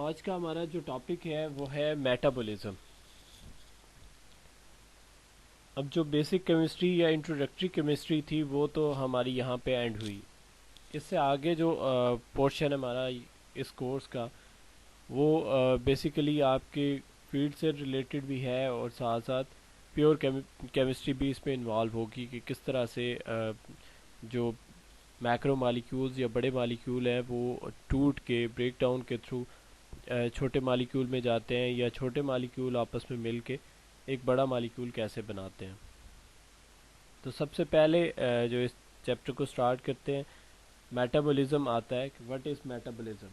आज का हमारा जो टॉपिक है वो है मेटाबॉलिज्म। अब जो बेसिक केमिस्ट्री या इंट्रोडक्टरी केमिस्ट्री थी वो तो हमारी यहाँ पे एंड हुई। इससे आगे जो पोर्शन है हमारा इस कोर्स का वो बेसिकली आपके फील्ड से रिलेटेड भी है और साथ साथ प्योर केमिस्ट्री भी इसमें इन्वॉल्व होगी कि किस तरह से जो मैक्रो मालिक्यूल्स या बड़े मालिक्यूल हैं वो टूट के ब्रेक डाउन के थ्रू छोटे मालिक्यूल में जाते हैं या छोटे मालिक्यूल आपस में मिल के एक बड़ा मालिक्यूल कैसे बनाते हैं। तो सबसे पहले जो इस चैप्टर को स्टार्ट करते हैं, मेटाबॉलिज्म आता है कि व्हाट इज़ मेटाबॉलिज्म।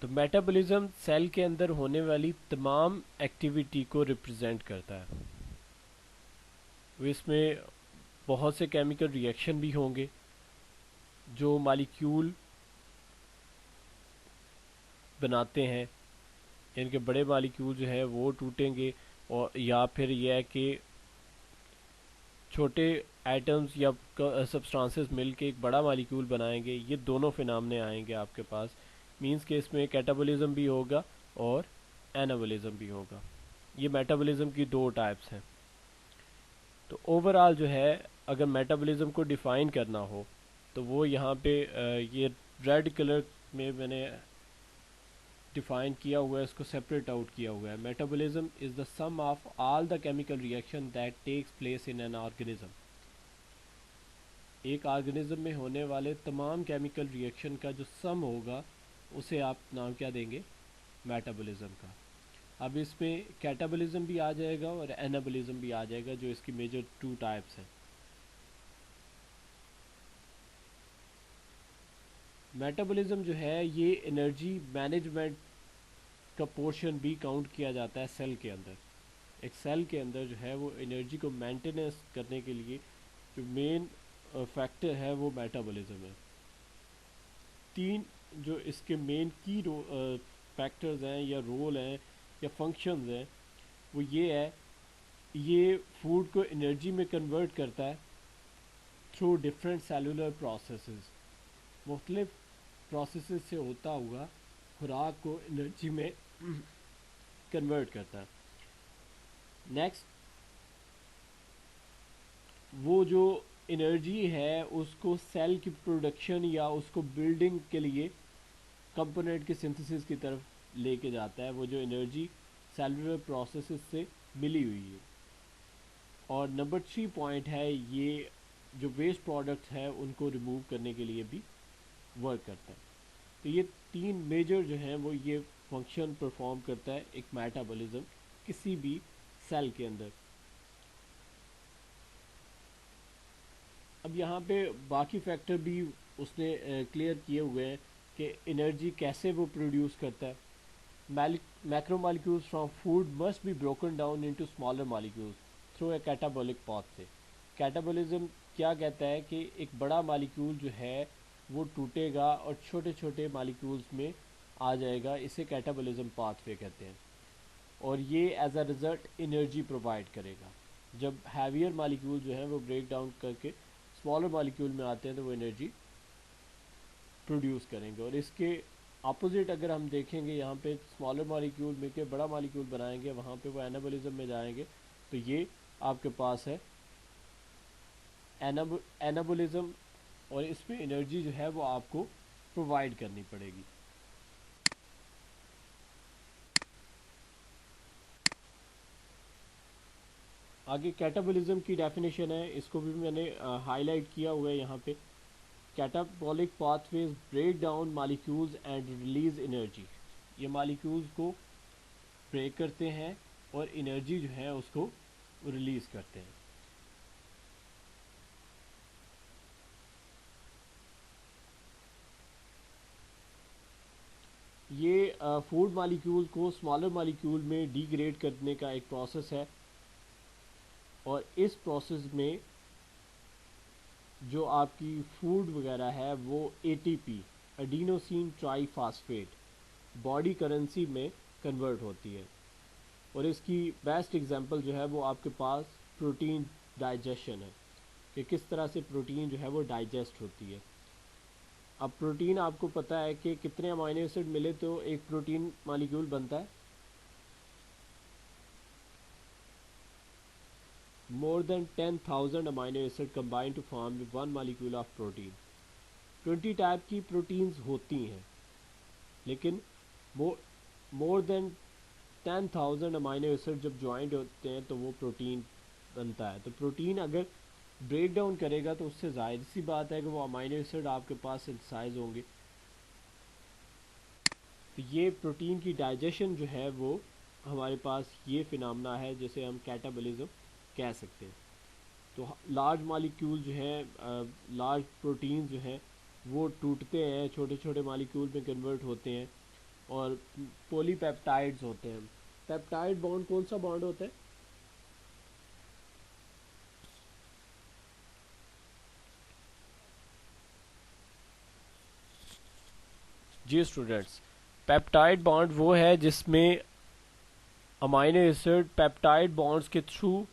तो मेटाबॉलिज्म सेल के अंदर होने वाली तमाम एक्टिविटी को रिप्रेजेंट करता है। वो इसमें बहुत से केमिकल रिएक्शन भी होंगे, जो मालिक्यूल बनाते हैं, इनके बड़े मालिक्यूल जो है वो टूटेंगे और या फिर यह है कि छोटे एटम्स या सब्सटेंसेस मिलके एक बड़ा मालिक्यूल बनाएंगे। ये दोनों फिनामने आएंगे आपके पास। मींस के इसमें कैटाबॉलिज्म भी होगा और एनाबॉलिज्म भी होगा। ये मेटाबॉलिज्म की दो टाइप्स हैं। तो ओवरऑल जो है, अगर मेटाबॉलिज्म को डिफाइन करना हो तो वो यहाँ पे ये रेड कलर में मैंने डिफाइन किया हुआ है, इसको सेपरेट आउट किया हुआ है। Metabolism is the sum of all the chemical reaction that takes place in an organism. एक ऑर्गेनिज्म में होने वाले तमाम केमिकल रिएक्शन का जो सम होगा उसे आप नाम क्या देंगे? मेटाबॉलिज्म का। अब इसमें कैटाबॉलिज्म भी आ जाएगा और एनाबॉलिज्म भी आ जाएगा, जो इसकी मेजर टू टाइप्स हैं। मेटाबॉलिज्म जो है ये एनर्जी मैनेजमेंट का पोर्शन भी काउंट किया जाता है सेल के अंदर। एक सेल के अंदर जो है वो एनर्जी को मेंटेनेंस करने के लिए जो मेन फैक्टर है वो मेटाबॉलिज्म है। तीन जो इसके मेन की फैक्टर्स हैं या रोल हैं या फंक्शंस हैं वो ये है, ये फूड को एनर्जी में कन्वर्ट करता है थ्रू डिफरेंट सेलुलर प्रोसेसेस। मुख्तलिफ प्रोसेसेस से होता हुआ खुराक को एनर्जी में कन्वर्ट करता है। नेक्स्ट, वो जो एनर्जी है उसको सेल की प्रोडक्शन या उसको बिल्डिंग के लिए कंपोनेंट की सिंथेसिस की तरफ लेके जाता है। वो जो एनर्जी सेलुलर प्रोसेसेस से मिली हुई है। और नंबर 3 पॉइंट है, ये जो वेस्ट प्रोडक्ट है उनको रिमूव करने के लिए भी वर्क करता है। तो ये तीन मेजर जो हैं वो ये फंक्शन परफॉर्म करता है एक मेटाबॉलिज्म किसी भी सेल के अंदर। अब यहाँ पे बाकी फैक्टर भी उसने क्लियर किए हुए हैं कि एनर्जी कैसे वो प्रोड्यूस करता है। Macro molecules from food must be broken down into smaller molecules through a catabolic path से। कैटाबॉलिज्म क्या कहता है कि एक बड़ा मॉलिक्यूल जो है वो टूटेगा और छोटे छोटे मॉलिक्यूल्स में आ जाएगा। इसे कैटाबॉलिज्म पाथवे कहते हैं और ये as a result energy provide करेगा। जब हैवियर मॉलिक्यूल जो है वो ब्रेक डाउन करके स्मॉलर मॉलिक्यूल में आते हैं तो वो एनर्जी प्रोड्यूस करेंगे। और इसके अपोजिट अगर हम देखेंगे, यहाँ पे स्मॉलर मॉलिक्यूल मिलकर बड़ा मॉलिक्यूल बनाएंगे, वहाँ पे वो एनाबॉलिज्म में जाएंगे। तो ये आपके पास है एनाबॉलिज्म और इसमें एनर्जी जो है वो आपको प्रोवाइड करनी पड़ेगी। आगे कैटाबॉलिज्म की डेफिनेशन है, इसको भी मैंने हाईलाइट किया हुआ है यहाँ पे। Catabolic pathways break down molecules and release energy. ये मॉलिक्यूल्स को ब्रेक करते हैं और एनर्जी जो है उसको रिलीज करते हैं। ये फूड मॉलिक्यूल को स्मॉलर मॉलिक्यूल में डिग्रेड करने का एक प्रोसेस है और इस प्रोसेस में जो आपकी फूड वगैरह है वो ATP adenosine triphosphate body currency में कन्वर्ट होती है। और इसकी बेस्ट एग्जांपल जो है वो आपके पास प्रोटीन डाइजेशन है कि किस तरह से प्रोटीन जो है वो डाइजेस्ट होती है। अब प्रोटीन आपको पता है कि कितने अमाइनो एसिड मिले तो एक प्रोटीन मॉलिक्यूल बनता है, more than 10,000 amino acid combine to form one molecule of protein. 20 type की प्रोटीन्स होती हैं, लेकिन मोर देन 10,000 अमाइनो एसिड जब ज्वाइंट होते हैं तो वो प्रोटीन बनता है। तो प्रोटीन अगर ब्रेक डाउन करेगा तो उससे जाहिर सी बात है कि वो अमाइनो एसिड आपके पास सिंथेसाइज होंगे। तो ये प्रोटीन की डाइजेशन जो है वो हमारे पास ये फिनोमेना है जिसे हम कैटाबॉलिज्म कह सकते हैं। तो लार्ज मालिक्यूल जो है, लार्ज प्रोटीन जो है वो टूटते हैं, छोटे छोटे मालिक्यूल में कन्वर्ट होते हैं और पॉलीपेप्टाइड्स होते हैं। पेप्टाइड बॉन्ड कौन सा बॉन्ड होता है? जी स्टूडेंट्स, पेप्टाइड बॉन्ड वो है जिसमें अमाइनो एसिड पेप्टाइड बॉन्ड्स के थ्रू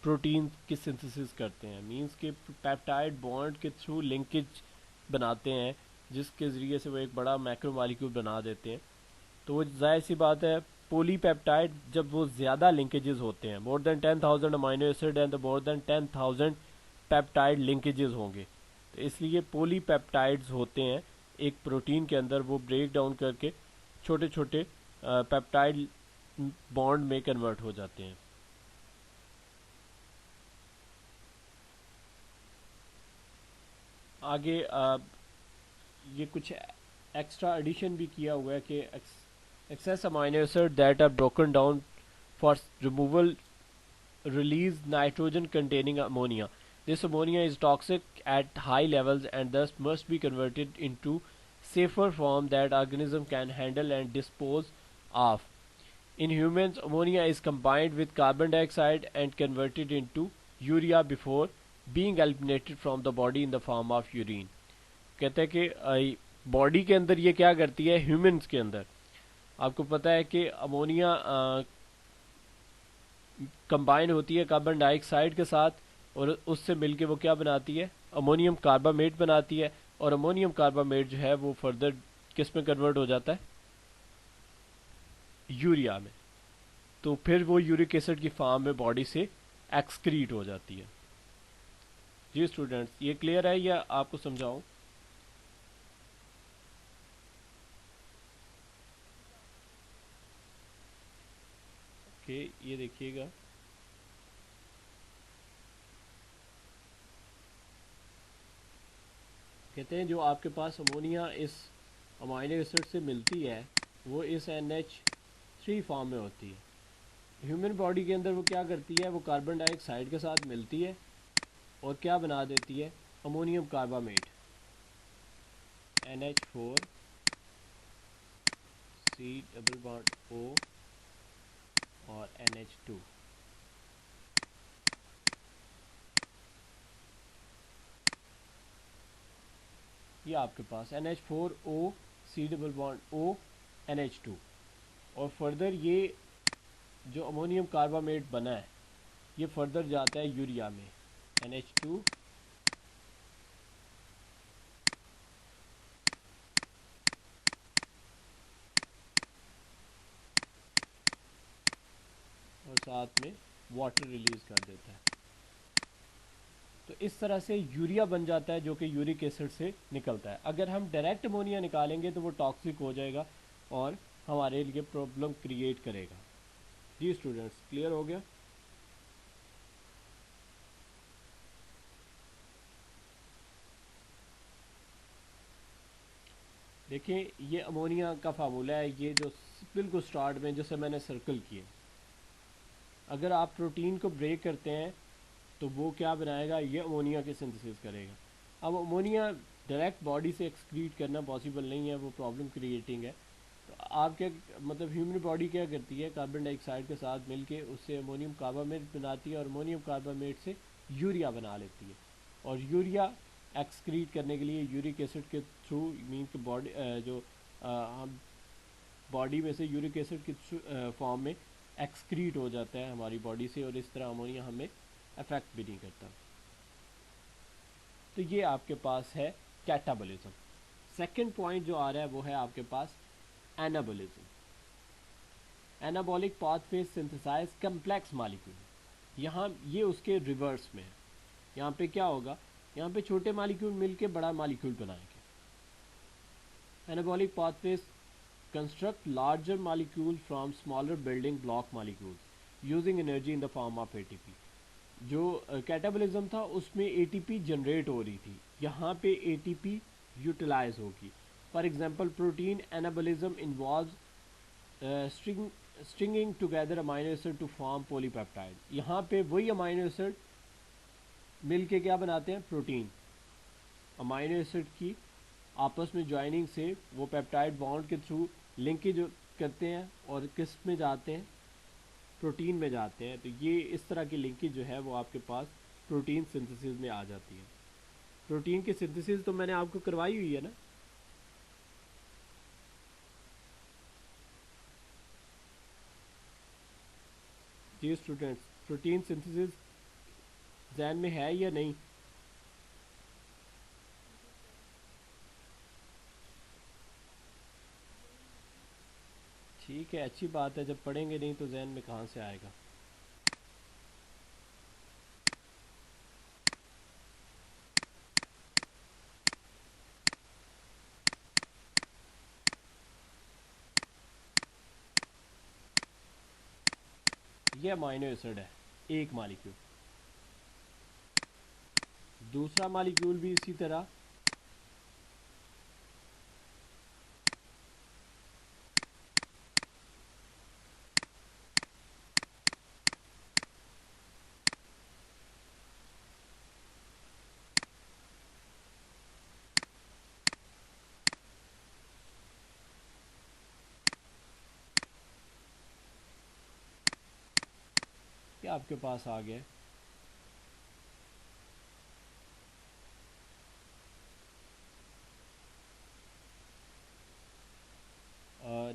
प्रोटीन की सिंथेसिस करते हैं। मींस के पेप्टाइड बॉन्ड के थ्रू लिंकेज बनाते हैं जिसके ज़रिए से वो एक बड़ा मैक्रो मॉलिक्यूल बना देते हैं। तो वो जाहिर सी बात है, पॉलीपेप्टाइड जब वो ज़्यादा लिंकेजेस होते हैं, more than 10,000 amino acid and more than 10,000 peptide linkages होंगे, तो इसलिए पॉलीपेप्टाइड्स होते हैं एक प्रोटीन के अंदर, वो ब्रेक डाउन करके छोटे छोटे पेप्टाइड बॉन्ड में कन्वर्ट हो जाते हैं। आगे ये कुछ एक्स्ट्रा एडिशन भी किया हुआ है कि excess amino acid that are broken down for removal release nitrogen containing ammonia. This ammonia is toxic at high levels and thus must be converted into safer form that organism can handle and dispose of. In humans, ammonia is combined with carbon dioxide and converted into urea before being eliminated from the body in the form of urine. कहते हैं कि body के अंदर ये क्या करती है, humans के अंदर आपको पता है कि अमोनिया कंबाइन होती है कार्बन डाइऑक्साइड के साथ और उससे मिलके वो क्या बनाती है, अमोनियम कार्बामेट बनाती है। और अमोनियम कार्बामेट जो है वो फर्दर किस में कन्वर्ट हो जाता है, यूरिया में। तो फिर वो यूरिक एसिड की फॉर्म में बॉडी से एक्सक्रीट हो जाती है। जी स्टूडेंट्स, ये क्लियर है या आपको समझाऊं? ओके, ये देखिएगा, कहते हैं जो आपके पास अमोनिया इस अमाइनो एसिड से मिलती है वो इस NH3 फॉर्म में होती है। ह्यूमन बॉडी के अंदर वो क्या करती है, वो कार्बन डाइऑक्साइड के साथ मिलती है और क्या बना देती है, ammonium carbamate NH4 C double bond O और NH2। ये आपके पास NH4O C double bond O NH2 और फर्दर ये जो अमोनियम कार्बामेट बना है ये फर्दर जाता है यूरिया में NH2 और साथ में वाटर रिलीज कर देता है। तो इस तरह से यूरिया बन जाता है जो कि यूरिक एसिड से निकलता है। अगर हम डायरेक्ट अमोनिया निकालेंगे तो वो टॉक्सिक हो जाएगा और हमारे लिए प्रॉब्लम क्रिएट करेगा। जी स्टूडेंट्स, क्लियर हो गया? देखिए, ये अमोनिया का फार्मूला है, ये जो बिल्कुल स्टार्ट में जैसे मैंने सर्कल किए, अगर आप प्रोटीन को ब्रेक करते हैं तो वो क्या बनाएगा, ये अमोनिया की सिंथेसिस करेगा। अब अमोनिया डायरेक्ट बॉडी से एक्सक्रीट करना पॉसिबल नहीं है, वो प्रॉब्लम क्रिएटिंग है। तो आप क्या, मतलब ह्यूमन बॉडी क्या करती है, कार्बन डाइऑक्साइड के साथ मिलके उससे अमोनियम कार्बामेट बनाती है और अमोनियम कार्बामेट से यूरिया बना लेती है। और यूरिया एक्सक्रीट करने के लिए यूरिक एसिड के थ्रू, मीन के बॉडी जो हम बॉडी में से यूरिक एसिड के फॉर्म में एक्सक्रीट हो जाता है हमारी बॉडी से और इस तरह अमोनिया हमें अफेक्ट भी नहीं करता। तो ये आपके पास है कैटाबॉलिज्म। सेकंड पॉइंट जो आ रहा है वो है आपके पास anabolism. Anabolic pathway synthesize complex molecule. यहाँ ये उसके रिवर्स में है। यहाँ पे क्या होगा, यहाँ पे छोटे मालिक्यूल मिलके बड़ा मालिक्यूल बनाएंगे। Anabolic pathways construct larger molecule from smaller building block molecules using energy in the form of ATP। जो कैटाबोलिज्म था उसमें ATP जनरेट हो रही थी, यहाँ पे ATP यूटिलाइज होगी। For example protein anabolism involves stringing together amino acid to form polypeptide. यहाँ पे वही अमाइनो एसिड मिल के क्या बनाते हैं, प्रोटीन। अमाइनो एसिड की आपस में ज्वाइनिंग से वो पेप्टाइड बॉन्ड के थ्रू लिंकेज करते हैं और किस में जाते हैं, प्रोटीन में जाते हैं। तो ये इस तरह की लिंकेज जो है वो आपके पास प्रोटीन सिंथेसिस में आ जाती है। प्रोटीन की सिंथेसिस तो मैंने आपको करवाई हुई है ना। जी स्टूडेंट्स, प्रोटीन सिंथेसिस जहन में है या नहीं? ठीक है, अच्छी बात है, जब पढ़ेंगे नहीं तो जहन में कहाँ से आएगा। ये अमाइनो एसिड है, एक मालिक्यूल। दूसरा मालिक्यूल भी इसी तरह। ये आपके पास आ गया।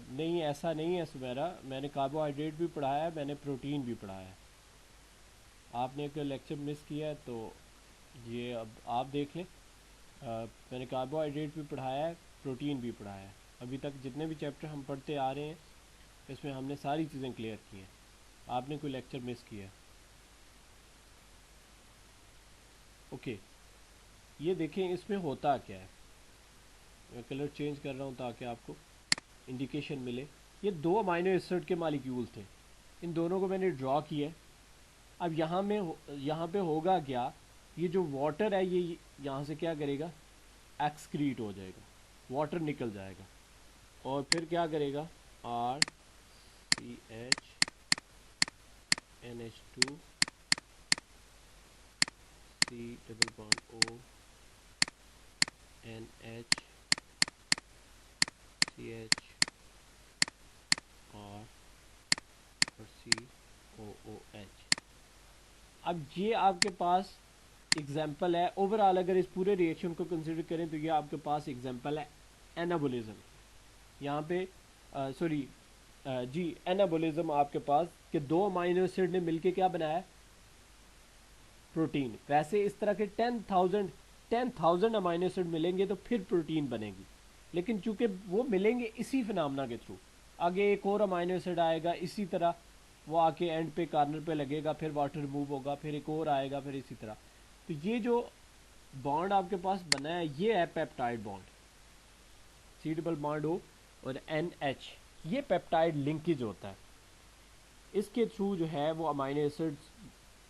नहीं, ऐसा नहीं है सुमेरा, मैंने कार्बोहाइड्रेट भी पढ़ाया है, मैंने प्रोटीन भी पढ़ाया है। आपने कोई लेक्चर मिस किया है तो ये अब आप देख लें। मैंने कार्बोहाइड्रेट भी पढ़ाया है, प्रोटीन भी पढ़ाया है। अभी तक जितने भी चैप्टर हम पढ़ते आ रहे हैं इसमें हमने सारी चीज़ें क्लियर की हैं। आपने कोई लेक्चर मिस किया है? ओके, ये देखें इसमें होता क्या है। मैं कलर चेंज कर रहा हूँ ताकि आपको इंडिकेशन मिले। ये दो अमाइनो एसिड के मालिक्यूल थे, इन दोनों को मैंने ड्रॉ किया है। अब यहाँ पे होगा क्या, ये जो वाटर है ये यहाँ से क्या करेगा, एक्सक्रीट हो जाएगा, वाटर निकल जाएगा और फिर क्या करेगा, RCH NH2 C double bond O NH CH R और COOH। अब ये आपके पास एग्जाम्पल है ओवरऑल। अगर इस पूरे रिएक्शन को कंसिडर करें तो ये आपके पास एग्जाम्पल है एनाबोलिज्म। यहाँ पे सॉरी जी, एनाबोलिज्म आपके पास कि दो अमाइनो एसिड ने मिलके क्या बनाया, प्रोटीन। वैसे इस तरह के 10,000 अमाइनो एसिड मिलेंगे तो फिर प्रोटीन बनेगी, लेकिन चूंकि वो मिलेंगे इसी फिनोमेना के थ्रू, आगे एक और अमाइनो एसिड आएगा इसी तरह, वो आके एंड पे कार्नर पे लगेगा, फिर वाटर रिमूव होगा, फिर एक और आएगा, फिर इसी तरह। तो ये जो बॉन्ड आपके पास बना है ये है peptide bond, C double bond O और NH। ये पेप्टाइड लिंकेज होता है, इसके थ्रू जो है वो अमाइनो एसिड्स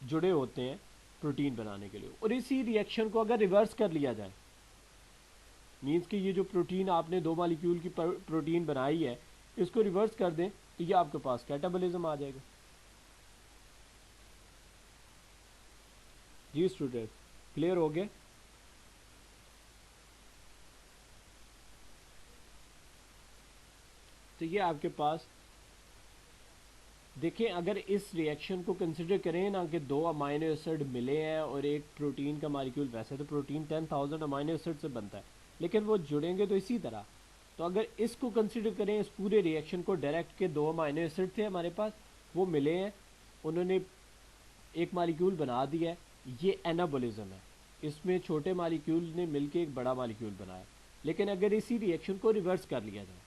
जुड़े होते हैं प्रोटीन बनाने के लिए। और इसी रिएक्शन को अगर रिवर्स कर लिया जाए, मीन्स कि ये जो प्रोटीन आपने दो मालिक्यूल की प्रोटीन बनाई है इसको रिवर्स कर दें तो ये आपके पास कैटाबोलिज्म आ जाएगा। जी स्टूडेंट, क्लियर हो गया? तो ये आपके पास देखें, अगर इस रिएक्शन को कंसिडर करें ना कि दो अमाइनो एसिड मिले हैं और एक प्रोटीन का मालिक्यूल, वैसे तो प्रोटीन 10,000 अमाइनो एसिड से बनता है लेकिन वो जुड़ेंगे तो इसी तरह। तो अगर इसको कंसिडर करें, इस पूरे रिएक्शन को, डायरेक्ट के दो अमाइनो एसिड थे हमारे पास, वो मिले हैं, उन्होंने एक मालिक्यूल बना दिया है, ये एनाबोलिज्म है। इसमें छोटे मालिक्यूल ने मिलके एक बड़ा मालिक्यूल बनाया। लेकिन अगर इसी रिएक्शन को रिवर्स कर लिया जाए,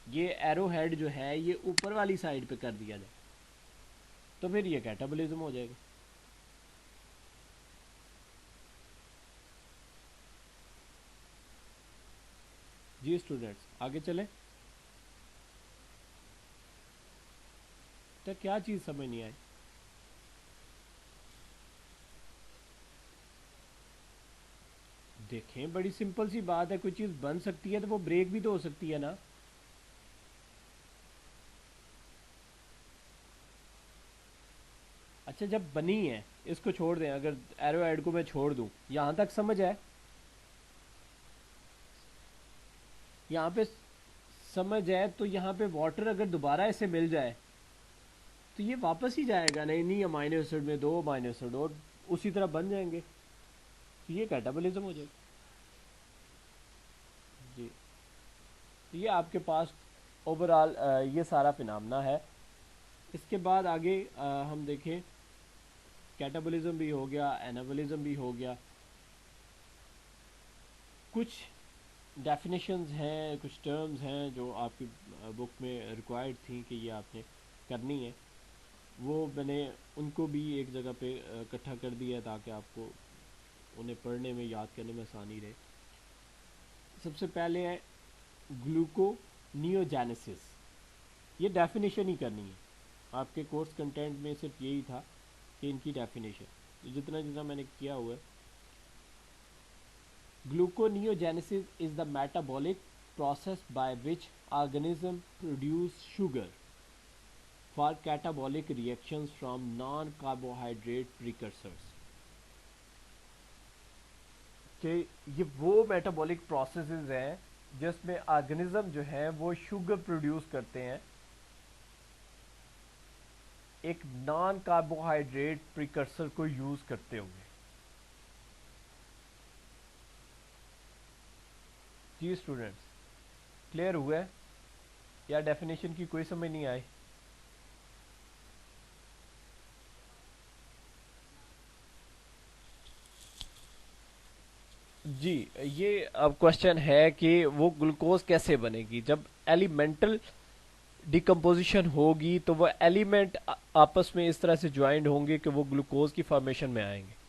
ये एरो हेड जो है ये ऊपर वाली साइड पे कर दिया जाए, तो फिर ये कैटाबोलिज्म हो जाएगा। जी स्टूडेंट्स आगे चले। तो क्या चीज़ समझ नहीं आई? देखें, बड़ी सिंपल सी बात है, कोई चीज़ बन सकती है तो वो ब्रेक भी तो हो सकती है ना। अच्छा, जब बनी है, इसको छोड़ दें, अगर एरो हेड को मैं छोड़ दूं, यहाँ तक समझ है? यहाँ पे समझ है, तो यहाँ पे वाटर अगर दोबारा इसे मिल जाए तो ये वापस ही जाएगा, नहीं नहीं अमाइनो एसिड में दो अमाइनो एसिड और उसी तरह बन जाएंगे, तो ये कैटाबोलिज्म हो जाएगा। जी, तो ये आपके पास ओवरऑल ये सारा फिनोमेना है। इसके बाद आगे हम देखें, कैटाबोलिज्म भी हो गया, एनाबोलिज्म भी हो गया। कुछ डेफिनेशंस हैं, कुछ टर्म्स हैं जो आपकी बुक में रिक्वायर्ड थी कि ये आपने करनी है, वो मैंने उनको भी एक जगह पे इकट्ठा कर दिया है ताकि आपको उन्हें पढ़ने में, याद करने में आसानी रहे। सबसे पहले है ग्लूकोनियोजेनेसिस। ये डेफिनेशन ही करनी है, आपके कोर्स कंटेंट में सिर्फ यही था कि इनकी डेफिनेशन जितना जितना मैंने किया हुआ है। Gluconeogenesis is the metabolic process by which organisms produce sugar for catabolic reactions from non-carbohydrate precursors। कि ये वो मेटाबॉलिक प्रोसेसेस हैं जिसमें ऑर्गेनिज्म जो है वो शुगर प्रोड्यूस करते हैं एक नॉन कार्बोहाइड्रेट प्रिकर्सर को यूज करते हुए। जी स्टूडेंट्स, क्लियर हुआ है या डेफिनेशन की कोई समझ नहीं आई? जी, ये अब क्वेश्चन है कि वो ग्लूकोज कैसे बनेगी। जब एलिमेंटल डिकम्पोजिशन होगी तो वो एलिमेंट आपस में इस तरह से ज्वाइंट होंगे कि वो ग्लूकोज की फॉर्मेशन में आएंगे।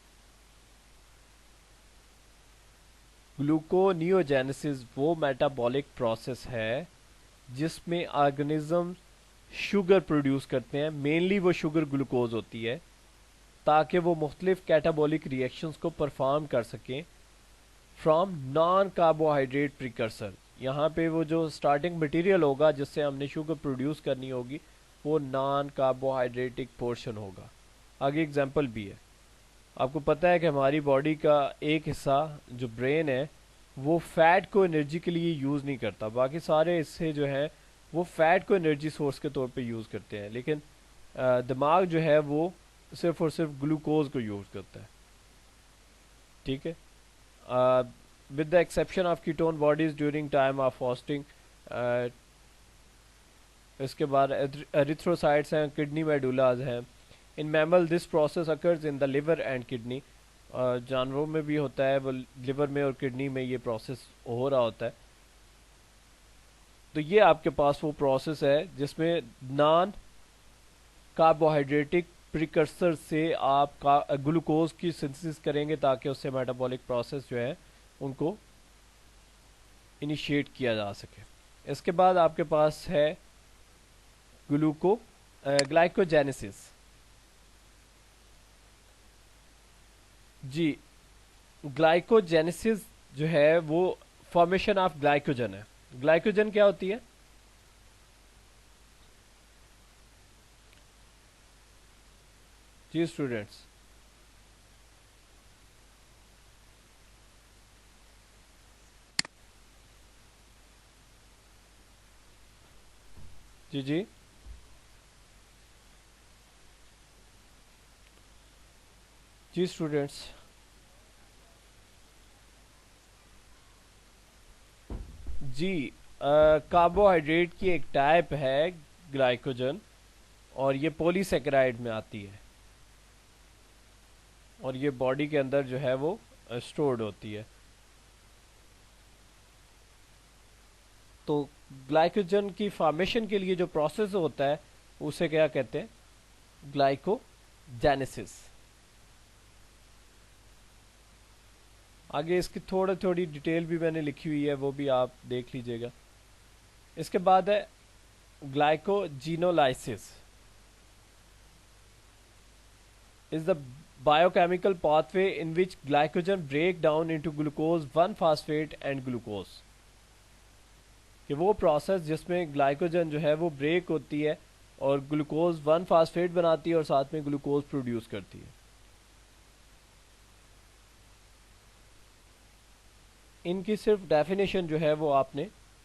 ग्लूकोनियोजेनेसिस वो मेटाबॉलिक प्रोसेस है जिसमें ऑर्गेनिज्म शुगर प्रोड्यूस करते हैं, मेनली वो शुगर ग्लूकोज होती है, ताकि वो मुख्तलिफ कैटाबॉलिक रिएक्शंस को परफॉर्म कर सकें फ्रॉम नॉन कार्बोहाइड्रेट प्रिकर्सर। यहाँ पे वो जो स्टार्टिंग मटेरियल होगा जिससे हमने शुगर प्रोड्यूस करनी होगी वो नॉन कार्बोहाइड्रेटिक पोर्शन होगा। आगे एग्जांपल भी है। आपको पता है कि हमारी बॉडी का एक हिस्सा जो ब्रेन है वो फैट को एनर्जी के लिए यूज़ नहीं करता, बाकी सारे हिस्से जो है वो फैट को एनर्जी सोर्स के तौर पे यूज़ करते हैं, लेकिन दिमाग जो है वो सिर्फ और सिर्फ ग्लूकोज को यूज़ करता है। ठीक है, with the exception of ketone bodies during time of fasting। इसके बाद एरिथ्रोसाइट्स हैं, किडनी मेडुलाज हैं। In mammal this process occurs in the liver and kidney. जानवरों में भी होता है, वो लिवर में और किडनी में ये प्रोसेस हो रहा होता है। तो ये आपके पास वो प्रोसेस है जिसमें नॉन कार्बोहाइड्रेटिक प्रिकर्सर से आप ग्लूकोज की सिंथेसिस करेंगे ताकि उससे मेटाबॉलिक प्रोसेस जो है उनको इनिशिएट किया जा सके। इसके बाद आपके पास है ग्लाइकोजेनेसिस। जी, ग्लाइकोजेनेसिस जो है वो फॉर्मेशन ऑफ ग्लाइकोजन है। ग्लाइकोजन क्या होती है? जी स्टूडेंट्स, जी जी जी स्टूडेंट्स, जी कार्बोहाइड्रेट की एक टाइप है ग्लाइकोजन, और ये पॉलीसेकेराइड में आती है, और ये बॉडी के अंदर जो है वो स्टोर्ड होती है। तो ग्लाइकोजन की फॉर्मेशन के लिए जो प्रोसेस होता है उसे क्या कहते हैं? ग्लाइकोजेनेसिस। आगे इसकी थोड़ी थोड़ी डिटेल भी मैंने लिखी हुई है, वो भी आप देख लीजिएगा। इसके बाद है glycogenolysis, is the biochemical pathway in which glycogen break down into glucose 1 phosphate and glucose। कि वो प्रोसेस जिसमें ग्लाइकोजन जो है वो ब्रेक होती है और ग्लूकोज 1 फास्फेट बनाती है और साथ में ग्लूकोज प्रोड्यूस करती है। इनकी सिर्फ डेफिनेशन जो है वो आपने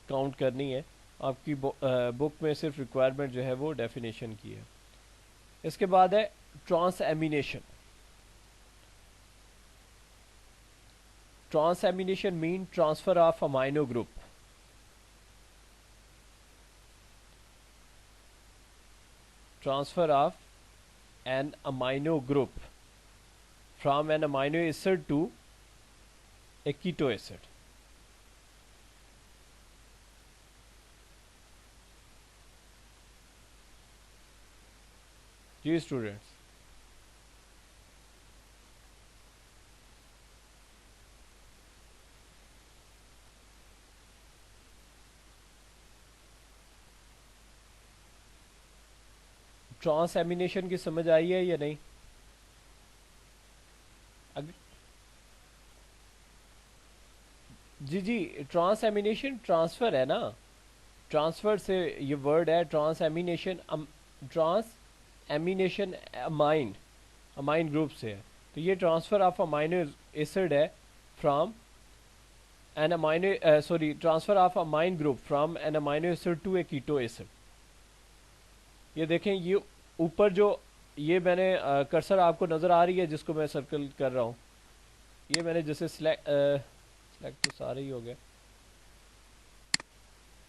काउंट करनी है, आपकी बुक में सिर्फ रिक्वायरमेंट जो है वो डेफिनेशन की है। इसके बाद है transamination. Transamination mean transfer of amino group. Transfer of an amino group from an amino acid to a keto acid. जी स्टूडेंट्स, ट्रांसएमिनेशन की समझ आई है या नहीं? अग... जी जी, ट्रांसएमिनेशन ट्रांसफर है ना, ट्रांसफर से ये वर्ड है transamination. Trans amination amine, amine group से है, तो ये ट्रांसफर ऑफ अमाइनो एसिड है from an amino, sorry, transfer of amine group from an amino acid to a keto acid. ये देखें, ये ऊपर जो ये मैंने कर्सर आपको नज़र आ रही है जिसको मैं सर्कल कर रहा हूँ, ये मैंने जैसे सिलेक्ट तो सारे ही हो गए।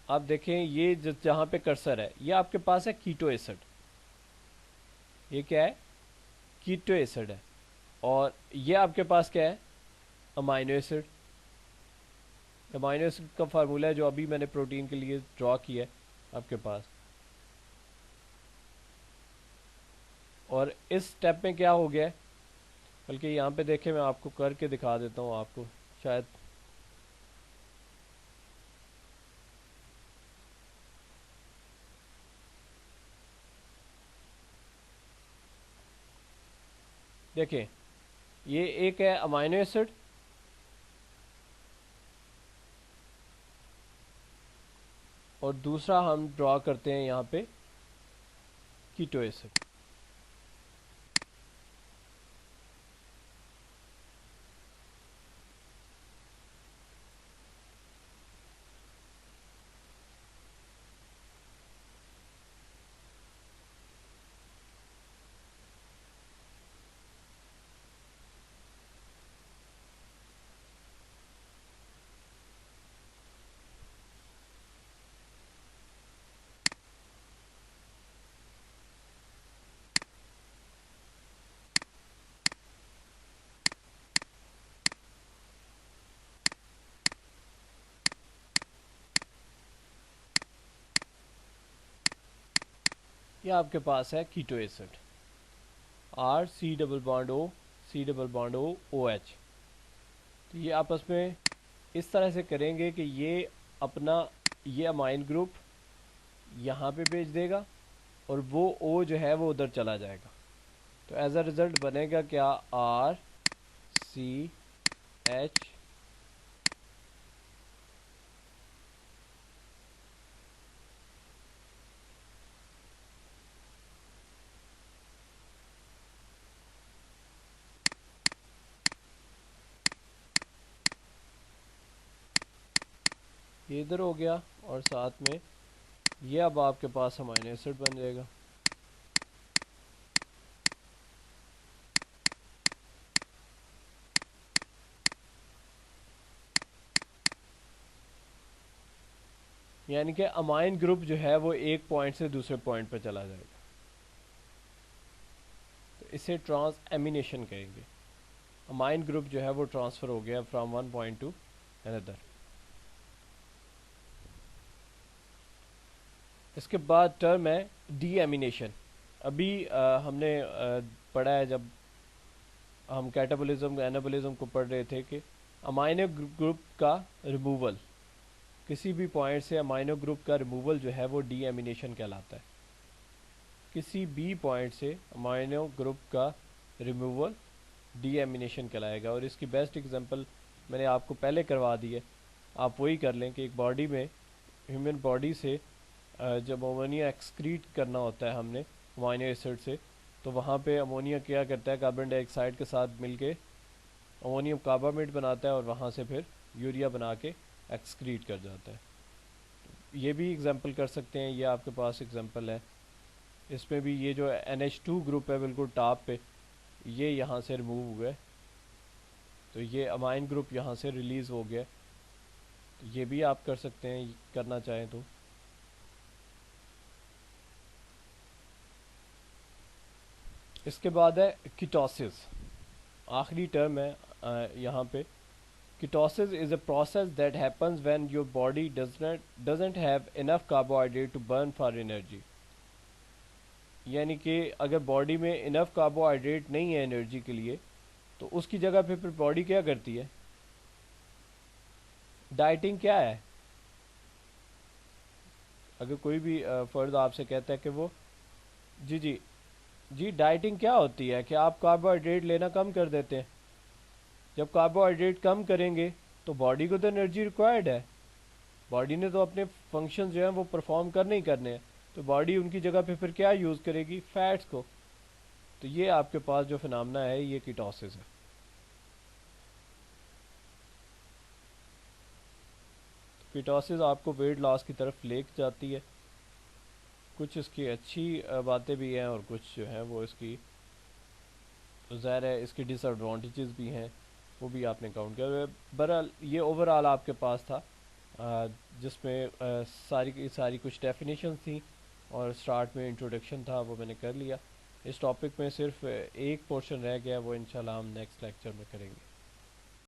आप देखें ये जहाँ पे कर्सर है ये आपके पास है कीटो एसिड। ये क्या है? कीटो एसिड है। और ये आपके पास क्या है? Amino acid. अमाइनो एसिड का फार्मूला है जो अभी मैंने प्रोटीन के लिए ड्रॉ किया है आपके पास। और इस स्टेप में क्या हो गया है, बल्कि यहाँ पे देखें मैं आपको करके दिखा देता हूँ, आपको शायद देखें, ये एक है अमाइनो एसिड और दूसरा हम ड्रॉ करते हैं यहाँ पे कीटो एसिड। ये आपके पास है keto acid, R C double bond O, C double bond O, O H. तो ये आपस में इस तरह से करेंगे कि ये अपना ये अमाइन ग्रुप यहाँ पे भेज देगा और वो ओ जो है वो उधर चला जाएगा। तो एज अ रिज़ल्ट बनेगा क्या? आर सी एच ये इधर हो गया और साथ में ये अब आपके पास अमाइनो एसिड बन जाएगा। यानी कि अमाइन ग्रुप जो है वो एक पॉइंट से दूसरे पॉइंट पर चला जाएगा, तो इसे ट्रांस एमिनेशन कहेंगे। अमाइन ग्रुप जो है वो ट्रांसफ़र हो गया from one point two another. इसके बाद टर्म है डीएमिनेशन। अभी हमने पढ़ा है जब हम कैटाबोलिज्म एनाबोलिज्म को पढ़ रहे थे कि अमाइनो ग्रुप का रिमूवल, किसी भी पॉइंट से अमाइनो ग्रुप का रिमूवल जो है वो डीएमिनेशन कहलाता है। किसी भी पॉइंट से अमाइनो ग्रुप का रिमूवल डीएमिनेशन कहलाएगा। और इसकी बेस्ट एग्जांपल मैंने आपको पहले करवा दी है, आप वही कर लें कि एक बॉडी में, ह्यूमन बॉडी से जब अमोनिया एक्सक्रीट करना होता है हमने अमाइनो एसिड से, तो वहाँ पे अमोनिया क्या करता है, कार्बन डाइऑक्साइड के साथ मिलके अमोनियम कार्बामेट बनाता है और वहाँ से फिर यूरिया बना के एक्सक्रीट कर जाता है। ये भी एग्जांपल कर सकते हैं, ये आपके पास एग्जांपल है। इसमें भी ये जो NH2 ग्रुप है बिल्कुल टॉप पे, ये यहाँ से रिमूव हुआ है, तो ये अमाइन ग्रुप यहाँ से रिलीज़ हो गया। तो ये भी आप कर सकते हैं करना चाहें तो। इसके बाद है कीटोसिस, आखिरी टर्म है यहाँ पे। Ketosis is a process that happens when your body doesn't have enough carbohydrate to burn for energy. यानी कि अगर बॉडी में इनफ कार्बोहाइड्रेट नहीं है एनर्जी के लिए, तो उसकी जगह पे फिर बॉडी क्या करती है, डाइटिंग क्या है। अगर कोई भी फर्द आपसे कहता है कि वो जी जी जी डाइटिंग क्या होती है कि आप कार्बोहाइड्रेट लेना कम कर देते हैं। जब कार्बोहाइड्रेट कम करेंगे तो बॉडी को तो एनर्जी रिक्वायर्ड है, बॉडी ने तो अपने फंक्शन जो हैं वो परफॉर्म करने ही करने हैं, तो बॉडी उनकी जगह पे फिर क्या यूज़ करेगी, फैट्स को। तो ये आपके पास जो फिनोमेना है ये कीटोसिस है। कीटोसिस आपको वेट लॉस की तरफ ले जाती है। कुछ इसकी अच्छी बातें भी हैं और कुछ जो है वो इसकी, ज़ाहिर है इसकी डिसएडवांटेजेस भी हैं, वो भी आपने काउंट किया। बहरहाल ये ओवरऑल आपके पास था जिसमें सारी की सारी कुछ डेफिनेशन थी और स्टार्ट में इंट्रोडक्शन था, वो मैंने कर लिया। इस टॉपिक में सिर्फ एक पोर्शन रह गया, वो इंशाल्लाह हम नेक्स्ट लेक्चर में करेंगे।